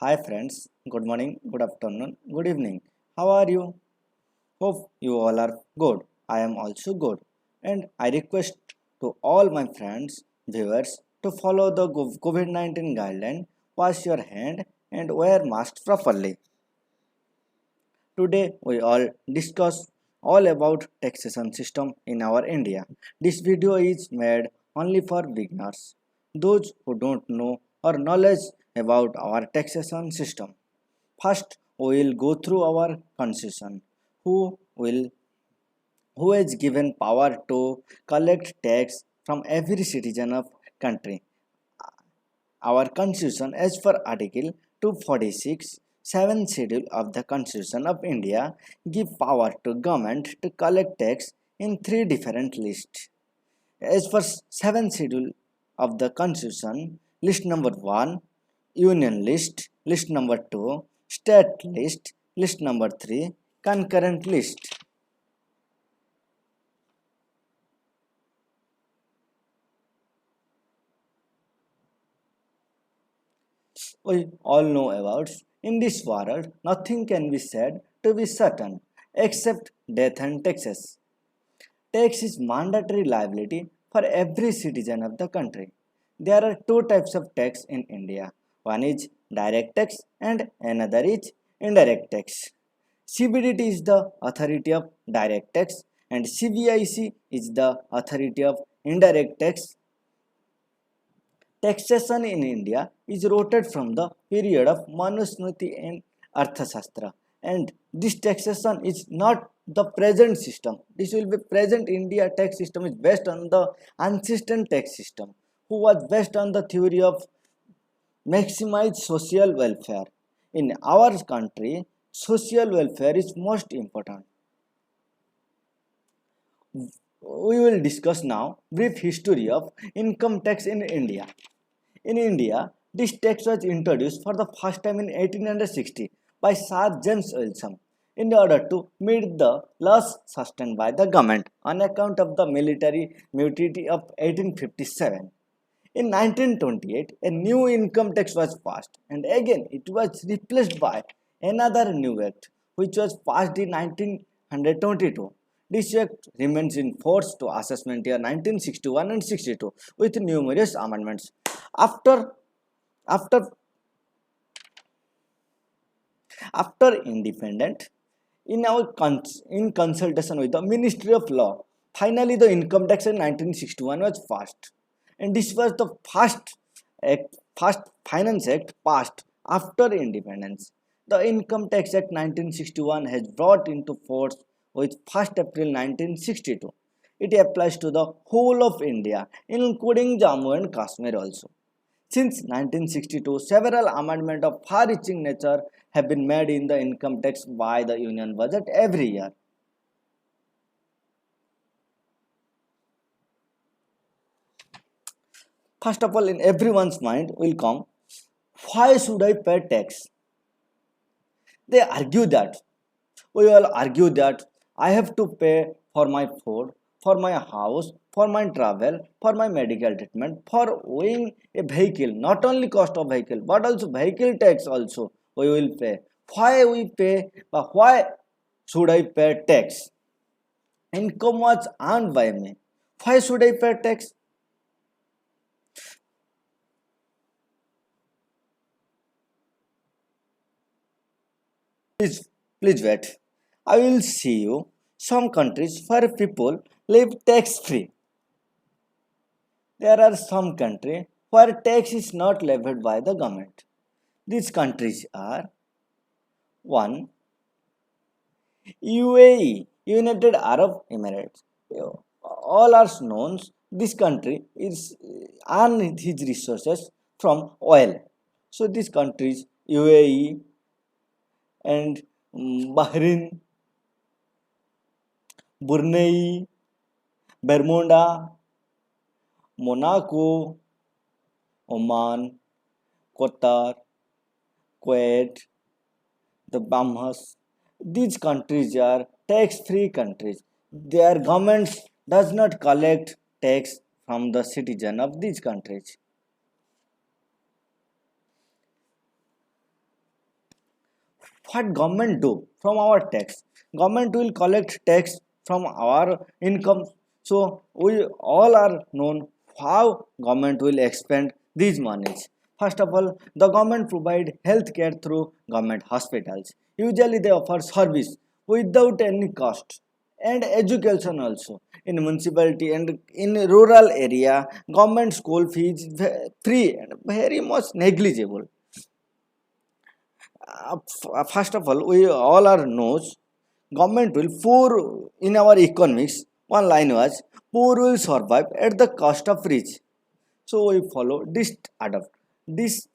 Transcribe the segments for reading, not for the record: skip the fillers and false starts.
Hi friends, good morning, good afternoon, good evening. How are you? Hope you all are good. I am also good. And I request to all my friends, viewers to follow the COVID-19 guideline, wash your hand and wear mask properly. Today we all discuss all about taxation system in our India. This video is made only for beginners, those who don't know or knowledge about our taxation system. First, we will go through our constitution, who will who is given power to collect tax from every citizen of country. Our constitution, as per Article 246, 7th schedule of the Constitution of India, give power to government to collect tax in three different lists. As per 7th schedule of the Constitution, list number 1, Union list, list number 2, State list, list number 3, concurrent list. We all know about in this world, nothing can be said to be certain except death and taxes. Tax is mandatory liability for every citizen of the country. There are two types of tax in India. One is direct tax and another is indirect tax. CBDT is the authority of direct tax and CBIC is the authority of indirect tax. Taxation in India is rooted from the period of Manusmriti and Arthashastra, and this taxation is not the present system. This will be present India tax system is based on the ancient tax system, who was based on the theory of maximize social welfare. In our country, social welfare is most important. We will discuss now brief history of income tax in India. In India, this tax was introduced for the first time in 1860 by Sir James Wilson in order to meet the loss sustained by the government on account of the military mutiny of 1857. In 1928, a new income tax was passed, and again it was replaced by another new act, which was passed in 1922. This act remains in force to assessment year 1961 and 62 with numerous amendments. After after after independent, in consultation with the Ministry of Law, finally the income tax in 1961 was passed, and this was the first finance act passed after independence. The Income Tax Act 1961 has brought into force with 1st April 1962. It applies to the whole of India, including Jammu and Kashmir also. Since 1962, several amendments of far-reaching nature have been made in the income tax by the Union Budget every year. First of all, in everyone's mind will come, why should I pay tax? They argue that, we all argue that I have to pay for my food, for my house, for my travel, for my medical treatment, for owning a vehicle, not only cost of vehicle, but also vehicle tax also we will pay. Why we pay, but why should I pay tax? Income was earned by me. Why should I pay tax? Please wait. I will see you some countries where people live tax free. There are some countries where tax is not levied by the government. These countries are 1. UAE, United Arab Emirates. All are known. This country is earn its resources from oil. So these countries UAE and Bahrain, Brunei, Bermuda, Monaco, Oman, Qatar, Kuwait, the Bahamas. These countries are tax-free countries. Their governments does not collect tax from the citizen of these countries. what government do from our tax. Government will collect tax from our income. So we all are known how government will expend these monies. First of all, the government provide health care through government hospitals. Usually they offer service without any cost, and education also in municipality and in rural area. Government school fees free and very much negligible. First of all, we all are knows government will poor in our economics. One line was poor will survive at the cost of rich. So we follow this adopt this.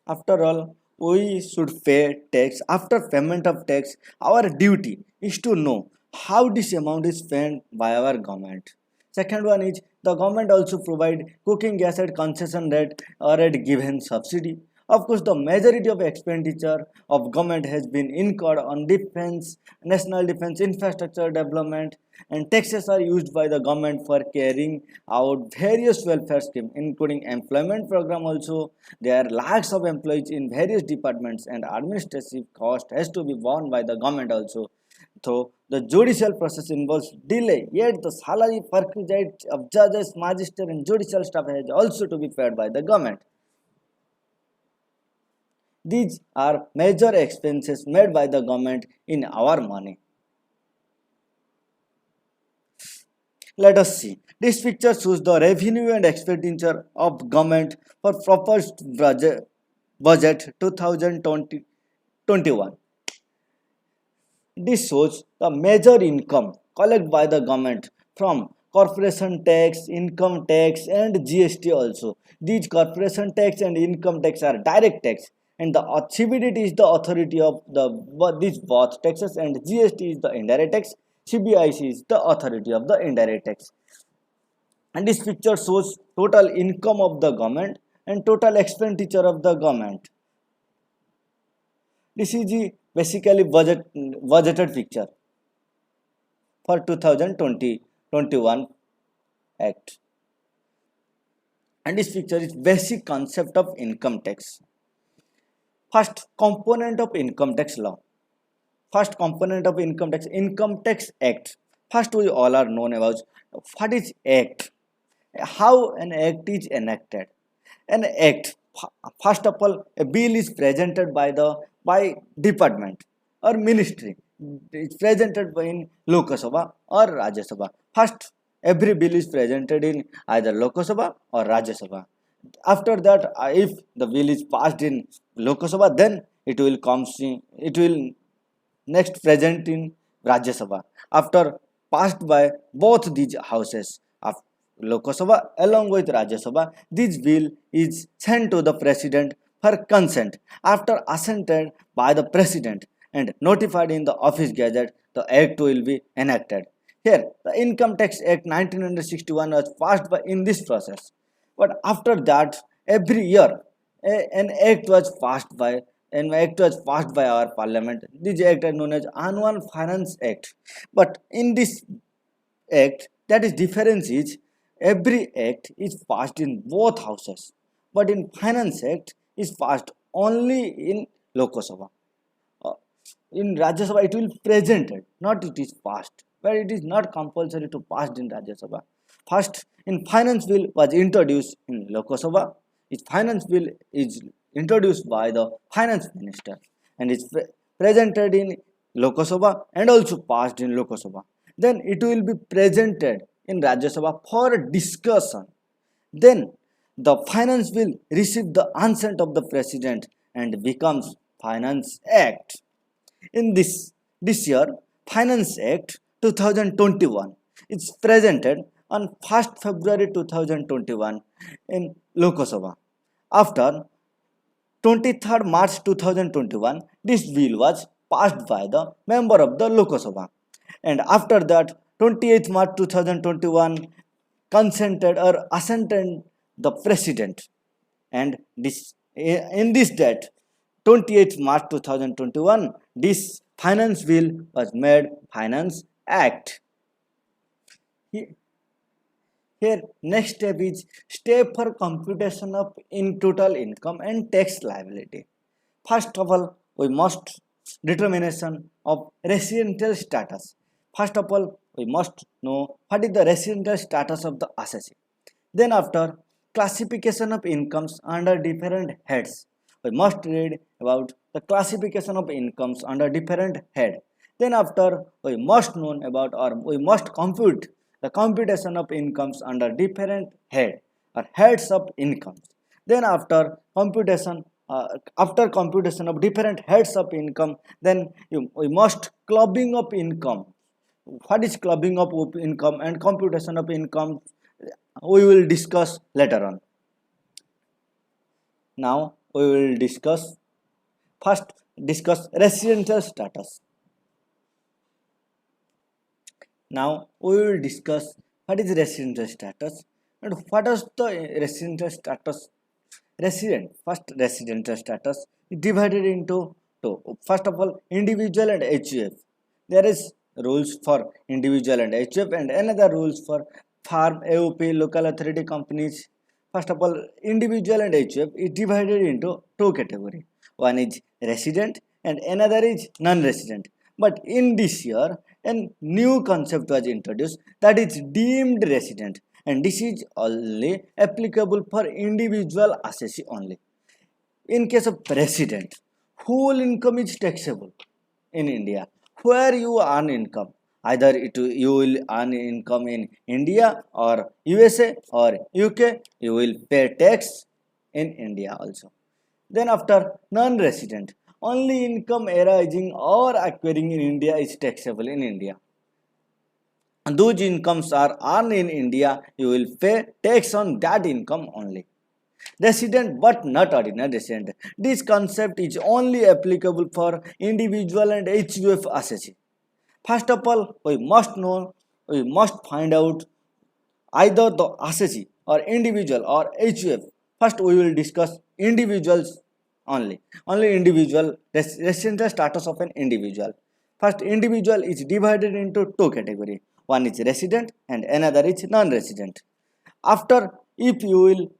After all, we should pay tax. After payment of tax, our duty is to know how this amount is spent by our government. Second one is the government also provide cooking gas at concession rate or at given subsidy. Of course, the majority of expenditure of government has been incurred on defense, national defense, infrastructure development, and taxes are used by the government for carrying out various welfare schemes, including employment program. Also, there are lakhs of employees in various departments, and administrative cost has to be borne by the government also. So the judicial process involves delay, yet the salary perquisite of judges, magistrates, and judicial staff has also to be paid by the government. These are major expenses made by the government in our money. Let us see. This picture shows the revenue and expenditure of government for proposed budget 2020-21. This shows the major income collected by the government from corporation tax, income tax, and GST also. These corporation tax and income tax are direct tax, and the CBDT is the authority of these both taxes, and GST is the indirect tax. CBIC is the authority of the indirect tax. And this picture shows total income of the government and total expenditure of the government. This is the basically budgeted picture for 2020-21 Act. And this picture is basic concept of income tax. First component of income tax law. First component of Income Tax Act. First, we all are known about what is Act, how an Act is enacted. An Act, first of all, a bill is presented by department or ministry. It's presented in Lok Sabha or Rajya Sabha. First, every bill is presented in either Lok Sabha or Rajya Sabha. After that, if the bill is passed in Lok Sabha, then it will next present in Rajya Sabha. After passed by both these houses of Lok Sabha along with Rajya Sabha, this bill is sent to the President for consent. After assented by the President and notified in the Office Gazette, the Act will be enacted. Here, the Income Tax Act 1961 was passed in this process. But after that, every year, an act was passed by our parliament. This act is known as Annual Finance Act. But in this act, that is difference is every act is passed in both houses. But in Finance Act is passed only in Lok Sabha. In Rajya Sabha, it will presented, not it is passed. But it is not compulsory to pass in Rajya Sabha. First, in finance bill was introduced in Lok Sabha. Its finance bill is introduced by the finance minister and is presented in Lok Sabha and also passed in Lok Sabha. Then it will be presented in Rajya Sabha for discussion. Then the finance bill receives the assent of the president and becomes Finance Act. In this year, Finance Act 2021 is presented on 1st February 2021 in Lok Sabha. After 23rd March 2021, this bill was passed by the member of the Lok Sabha. And after that, 28th March 2021, consented or assented the President. And in this date, 28th March 2021, this finance bill was made Finance Act. Here, next step is step for computation of in total income and tax liability. First of all, we must determination of residential status. First of all, we must know what is the residential status of the assessee. Then after, classification of incomes under different heads. We must read about the classification of incomes under different head. Then after, we must know about or we must compute the computation of incomes under different head or heads of incomes. Then after computation of different heads of income, then we must clubbing of income. What is clubbing of income and computation of income, we will discuss later on. Now we will discuss residential status. Now we will discuss what is residential status and what is the residential status. Residential status is divided into two. First of all, individual and HUF. There is rules for individual and HUF and another rules for farm, AOP, local authority companies. First of all, individual and HUF is divided into two categories. One is resident and another is non-resident. But in this year, a new concept was introduced, that is deemed resident, and this is only applicable for individual assessee only. In case of resident, whole income is taxable in India. Where you earn income, either you will earn income in India or USA or UK, you will pay tax in India also. Then after non-resident, only income arising or acquiring in India is taxable in India. And those incomes are earned in India, you will pay tax on that income only. Resident but not ordinary resident. This concept is only applicable for individual and HUF assessee. First of all, we must find out either the assessee or individual or HUF. First, we will discuss individuals only. Only individual, residential status of an individual. First, individual is divided into two categories. One is resident and another is non-resident. After, if you will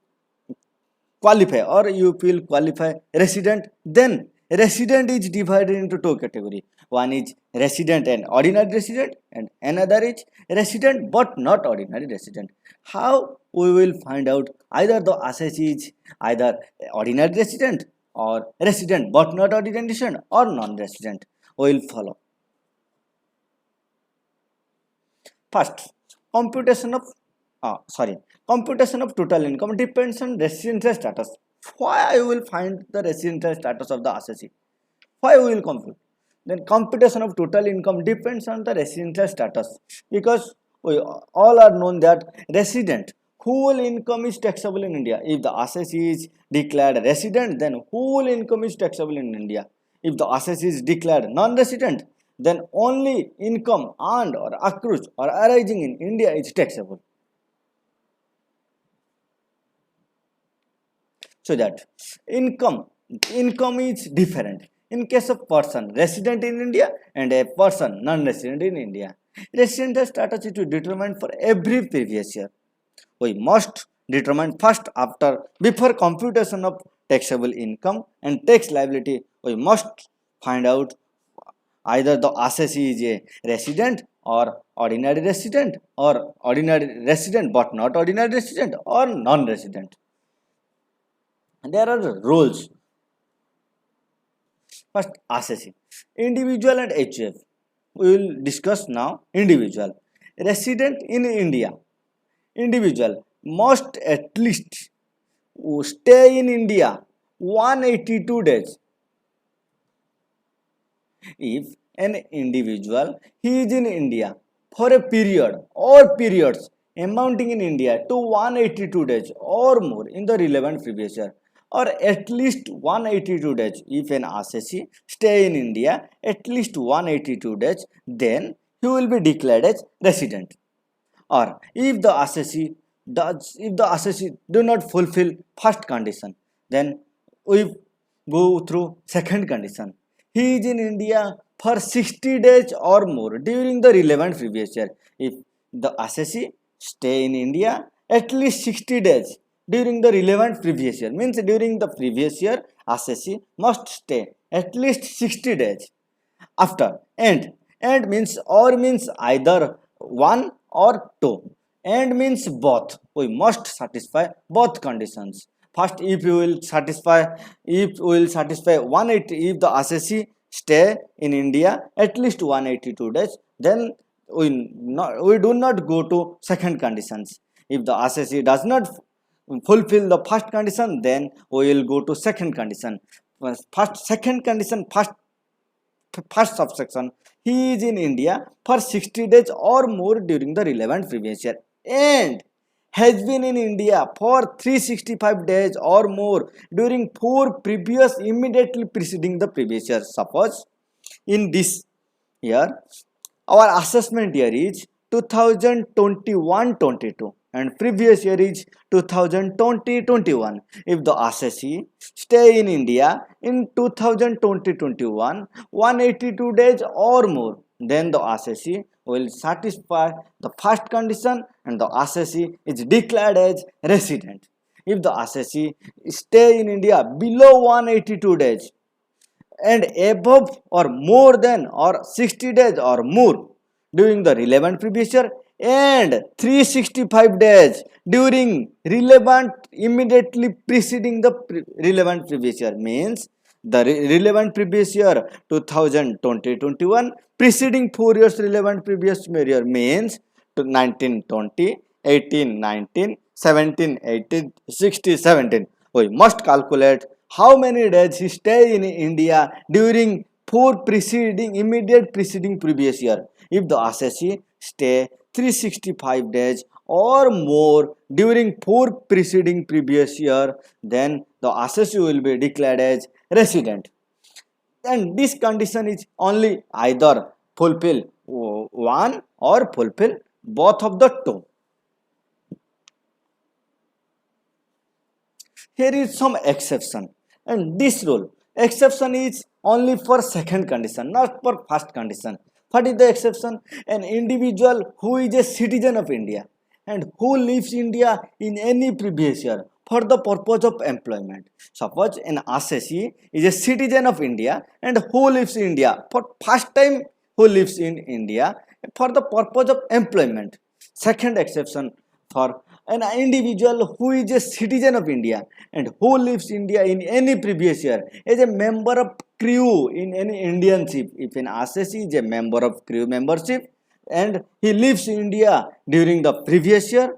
qualify or you will qualify resident, then resident is divided into two categories. One is resident and ordinary resident and another is resident but not ordinary resident. How we will find out either the assessee is either ordinary resident or resident but not ordinary resident or non-resident, we will follow. First, computation of total income depends on residential status. Why I will find the residential status of the assessee? Why we will compute? Then computation of total income depends on the residential status, because we all are known that resident whole income is taxable in India. If the assessee is declared resident, then whole income is taxable in India. If the assessee is declared non-resident, then only income earned or accrued or arising in India is taxable. So that income is different in case of person resident in India and a person non-resident in India. Residential status is to determine for every previous year. We must determine first before computation of taxable income and tax liability. We must find out either the assessee is a resident or ordinary resident or ordinary resident but not ordinary resident or non-resident. There are rules. First, assessee. Individual and HUF. We will discuss now individual. Resident in India. Individual must at least stay in India 182 days. If an individual he is in India for a period or periods amounting in India to 182 days or more in the relevant previous year, or at least 182 days, if an assessee stay in India at least 182 days, then he will be declared as resident. Or if the assessee do not fulfill first condition, then we go through second condition. He is in India for 60 days or more during the relevant previous year. If the assessee stay in India at least 60 days during the relevant previous year. Means during the previous year, assessee must stay at least 60 days. After and means or means either one or two. And means both. We must satisfy both conditions. First, if you will satisfy, if we will satisfy 180, if the assessee stay in India at least 182 days, then we do not go to second conditions. If the assessee does not fulfill the first condition, then we will go to second condition. Second condition, first subsection, he is in India for 60 days or more during the relevant previous year and has been in India for 365 days or more during 4 previous immediately preceding the previous year. Suppose in this year our assessment year is 2021-22 and previous year is 2020-21. If the assessee stay in India in 2020-21 182 days or more, then the assessee will satisfy the first condition and the assessee is declared as resident. If the assessee stay in India below 182 days and above or more than or 60 days or more during the relevant previous year and 365 days during relevant immediately preceding the relevant previous year, means the relevant previous year 2020-21 preceding 4 years relevant previous year means 1920, 18, 19, 17, 18, 60, 17. We must calculate how many days he stay in India during 4 preceding immediate preceding previous year. If the assessee stay 365 days or more during 4 preceding previous year, then the assessee will be declared as resident. And this condition is only either fulfill one or fulfill both of the two. Here is some exception, and this rule exception is only for second condition, not for first condition. What is the exception? An individual who is a citizen of India and who lives in India in any previous year for the purpose of employment. Suppose an assessee is a citizen of India and who lives in India for first time, who lives in India for the purpose of employment. Second exception, for an individual who is a citizen of India and who lives in India in any previous year as a member of crew in any Indian ship. If an assessee is a member of crew membership and he lives in India during the previous year,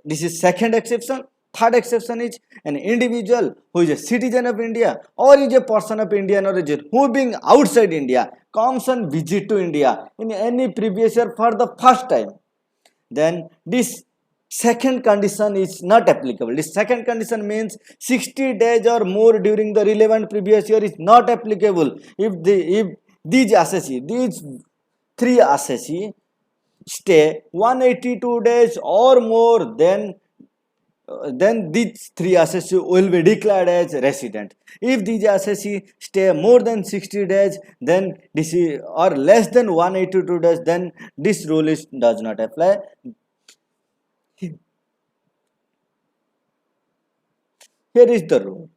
this is second exception. Third exception is an individual who is a citizen of India or is a person of Indian origin who being outside India comes and visit to India in any previous year for the first time, then this second condition is not applicable. This second condition means 60 days or more during the relevant previous year is not applicable if these assessee, these 3 assessee stay 182 days or more, then these 3 assessee will be declared as resident. If these assessee stay more than 60 days, then this is, or less than 182 days, then this rule does not apply. Here is the rule.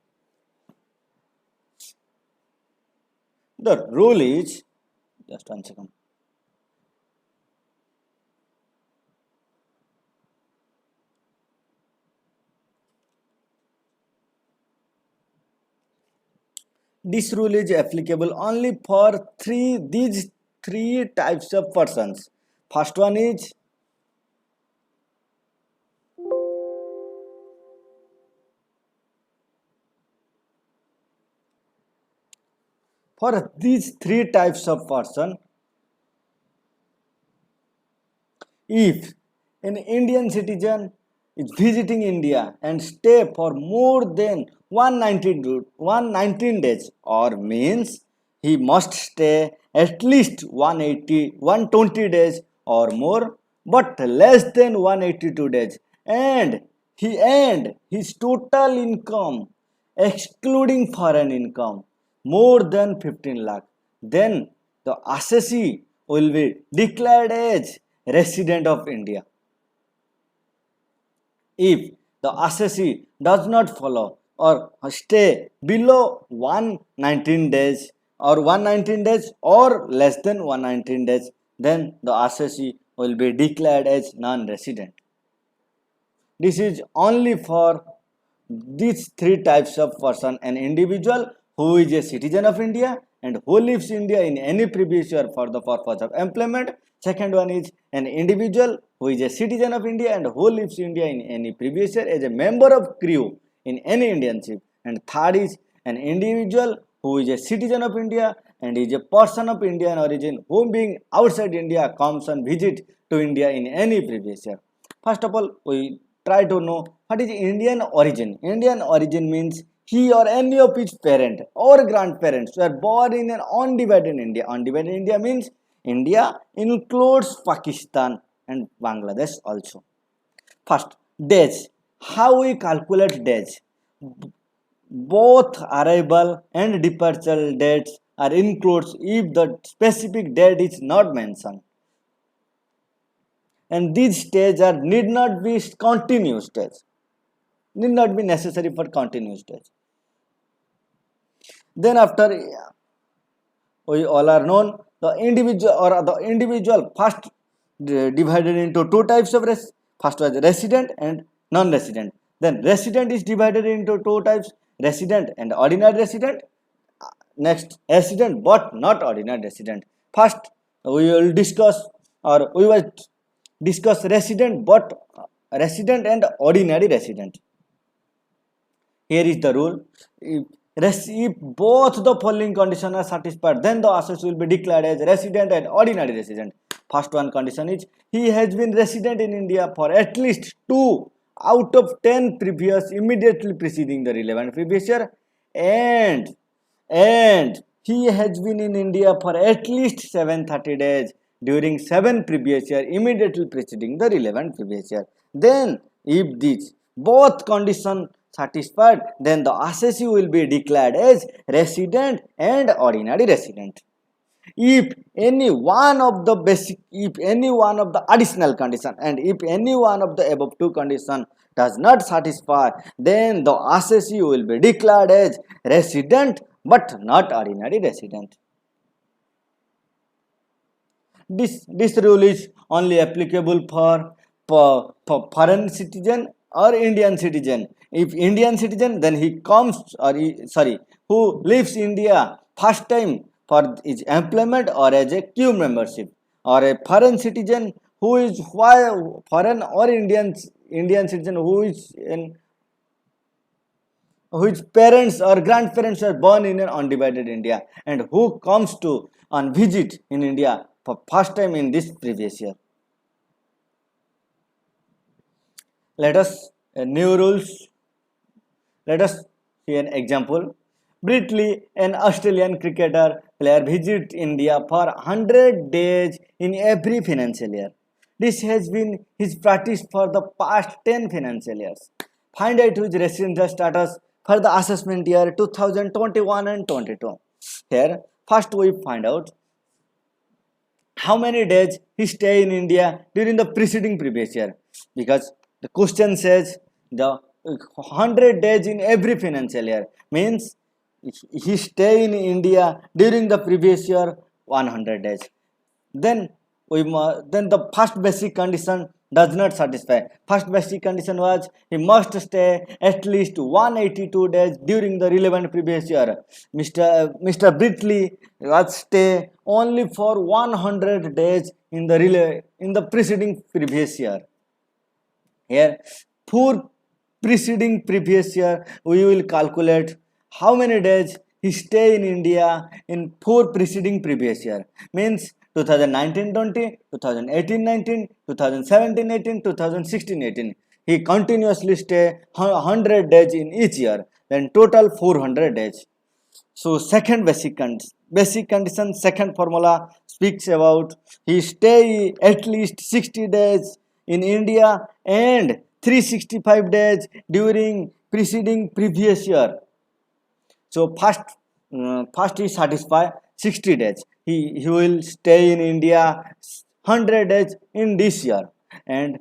The rule is, just one second. This rule is applicable only for these three types of persons. First one is for these 3 types of person, if an Indian citizen is visiting India and stay for more than 119 days, or means he must stay at least 120 days or more, but less than 182 days, and he earned his total income excluding foreign income more than 15 lakh, then the assessee will be declared as resident of India. If the assessee does not follow or stay below 119 days or 119 days or less than 119 days, then the assessee will be declared as non-resident. This is only for these three types of person: an individual who is a citizen of India and who lives India in any previous year for the purpose of employment. Second one is an individual who is a citizen of India and who lives India in any previous year as a member of crew in any Indian ship. And third is an individual who is a citizen of India and is a person of Indian origin who being outside India comes on visit to India in any previous year. First of all, we try to know what is Indian origin. Indian origin means he or any of his parent or grandparents were born in an undivided India. Undivided India means India includes Pakistan and Bangladesh also. First, days. How we calculate days? Both arrival and departure dates are included if the specific date is not mentioned. And these stages are need not be continuous stages, need not be necessary for continuous stages. Then after we all are known, the individual first divided into two types of first was resident and non-resident. Then resident is divided into two types: resident and ordinary resident. Next, resident but not ordinary resident. First we will discuss, or we will discuss resident and ordinary resident. Here is the rule: if both the following conditions are satisfied, then the assessee will be declared as resident and ordinary resident. First one condition is he has been resident in India for at least 2 out of 10 previous immediately preceding the relevant previous year, and he has been in India for at least 730 days during 7 previous year immediately preceding the relevant previous year. Then if these both conditions satisfied, then the assessee will be declared as resident and ordinary resident. If any one of the additional condition, and if any one of the above two conditions does not satisfy, then the assessee will be declared as resident but not ordinary resident. This rule is only applicable for foreign citizen or Indian citizen. If Indian citizen, then he comes, who lives India first time for his employment or as a queue membership, or a foreign citizen who is foreign or Indian citizen whose parents or grandparents were born in an undivided India and who comes to on visit in India for first time in this previous year. Let us new rules. Let us see an example. Brett Lee, an Australian cricketer player, visits India for 100 days in every financial year. This has been his practice for the past 10 financial years. Find out his residential status for the assessment year 2021 and 22. Here, first we find out how many days he stayed in India during the preceding previous year, because the question says the 100 days in every financial year, means he stay in India during the previous year 100 days. Then the first basic condition does not satisfy. First basic condition was he must stay at least 182 days during the relevant previous year. Mr. Brett Lee was stay only for 100 days in the preceding previous year. Here, for preceding previous year, we will calculate how many days he stay in India in 4 preceding previous year. Means 2019-20, 2018-19, 2017-18, 2016-18. He continuously stay 100 days in each year. Then total 400 days. So second basic condition, second formula speaks about he stay at least 60 days in India and 365 days during preceding previous year. So first he satisfy 60 days. He will stay in India 100 days in this year, and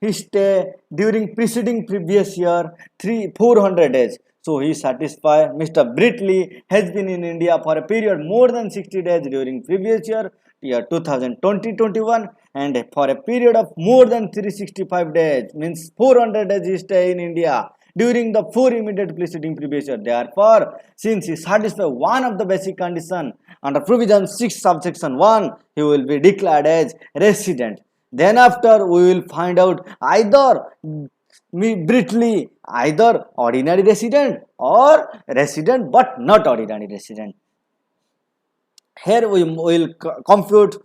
he stay during preceding previous year 400 days. So he satisfied Mr. Britley has been in India for a period more than 60 days during previous year 2020-21, and for a period of more than 365 days, means 400 days he stay in India during the 4 immediate preceding previous year. Therefore, since he satisfies one of the basic condition under provision 6 subsection 1, he will be declared as resident. Then after we will find out either briefly either ordinary resident or resident but not ordinary resident. Here we will compute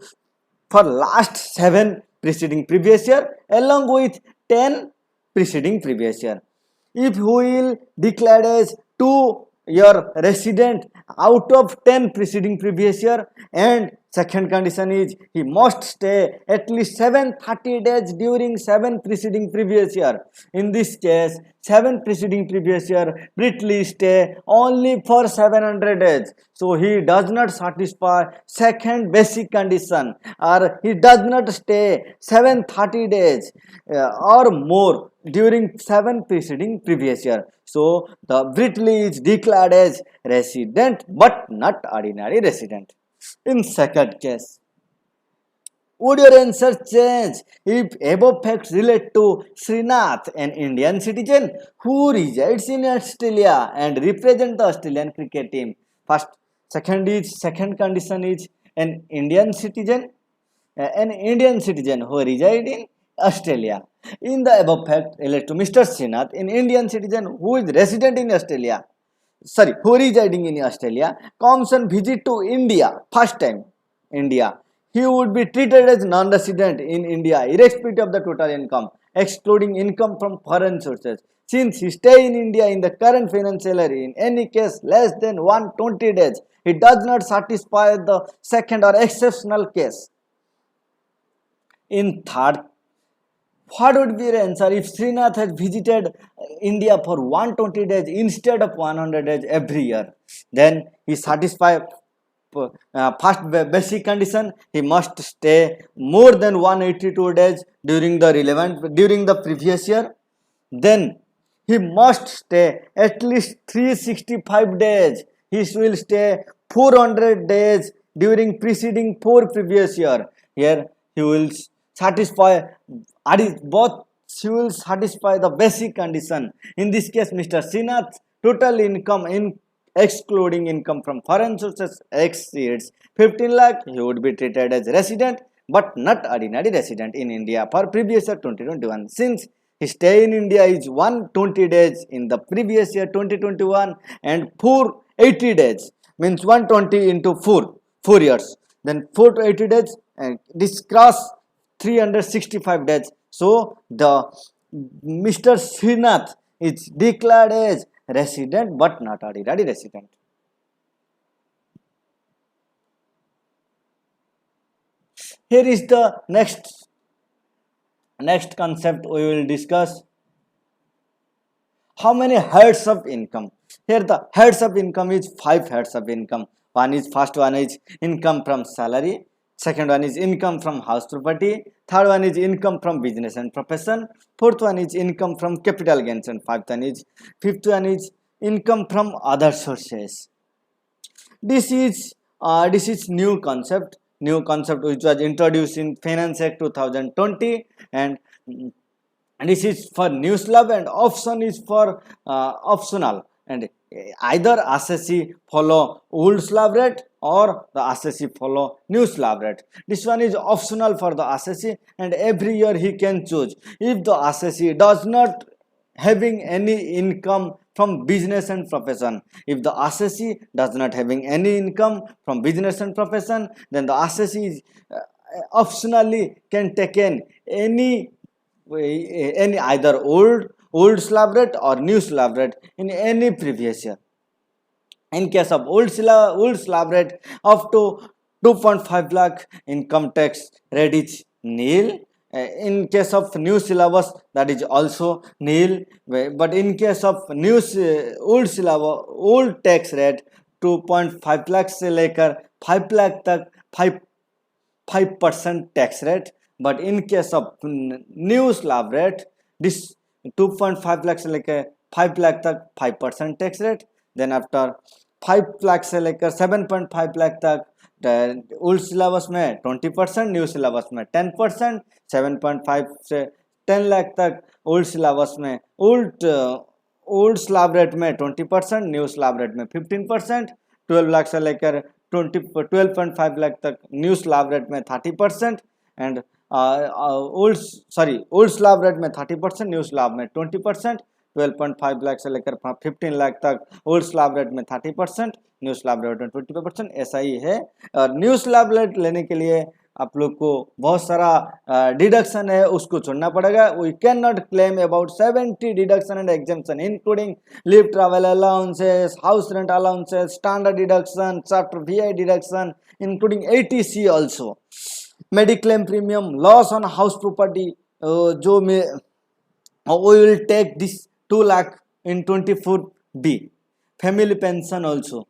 for last 7 preceding previous year along with 10 preceding previous year. If we will declare as 2-year resident out of 10 preceding previous year, and second condition is he must stay at least 730 days during 7 preceding previous year. In this case 7 preceding previous year Britley stay only for 700 days, so he does not satisfy second basic condition, or he does not stay 730 days or more during 7 preceding previous year. So the Britley is declared as resident but not ordinary resident. In second case, would your answer change if above facts relate to Srinath, an Indian citizen who resides in Australia and represent the Australian cricket team? First, second condition is an Indian citizen who reside in Australia. In the above fact relate to Mr. Srinath, an Indian citizen who is resident in Australia, who residing in Australia, comes and visit to India first time India. He would be treated as non-resident in India irrespective of the total income, excluding income from foreign sources. Since he stay in India in the current financial year, in any case less than 120 days, he does not satisfy the second or exceptional case. In third, what would be the answer if Srinath has visited India for 120 days instead of 100 days every year? Then he satisfy first basic condition, he must stay more than 182 days during the previous year. Then he must stay at least 365 days. He will stay 400 days during preceding 4 previous year. Here he will satisfy both. He will satisfy the basic condition. In this case, Mr. Srinath's total income excluding income from foreign sources exceeds 15 lakh. He would be treated as resident but not ordinary resident in India for previous year 2021. Since his stay in India is 120 days in the previous year 2021 and 480 days, means 120 into 4 years, then 480 days, and this cross 365 days. So the Mr. Srinath is declared as resident but not ordinary resident. Here is the next concept we will discuss. How many heads of income? Here the heads of income is 5 heads of income. First one is income from salary. Second one is income from house property. Third one is income from business and profession. Fourth one is income from capital gains, and fifth one is income from other sources. This is new concept which was introduced in Finance Act 2020, and this is for new slab, and option is for optional, and either assessee follow old slab rate or the assessee follow new slab rate. This one is optional for the assessee, and every year he can choose. If the assessee does not having any income from business and profession, if the assessee does not having any income from business and profession, then the assessee optionally can take in any either old slab rate or new slab rate in any previous year. In case of old slab rate, up to 2.5 lakh, income tax rate is nil. In case of new syllabus, that is also nil. But in case of old tax rate 2.5 lakh से लेकर 5 lakh तक 5% tax rate, But in case of new slab rate, this 2.5 lakh से लेकर 5 लाख तक 5% tax rate, then after 5 lakh से लेकर 7.5 लाख तक old syllabus में 20%, न्यू सिलेबस में 10%, 7.5 से 10 लाख तक ओल्ड सिलेबस में ओल्ड स्लैब रेट में 20%, न्यू स्लैब रेट में 15%, 12 लाख से लेकर 12.5 लाख तक न्यू स्लैब रेट में 30%, एंड ओल्ड स्लैब रेट में 30%, न्यू स्लैब में 20%, 12.5 लाख से लेकर 15 लाख तक ओल्ड स्लैब रेट में 30%, न्यू स्लैब रेट में 20%। ऐसा ही है। न्यू स्लैब रेट लेने के लिए आप लोग को बहुत सारा डिडक्शन है, उसको छोड़ना पड़ेगा। We can not claim about 70 deduction and exemption including leave travel allowances, house rent allowances, standard deduction, chapter VI deduction including ATC also, mediclaim premium, loss on house property, जो में we will take this 2 lakh in 24B, family pension also,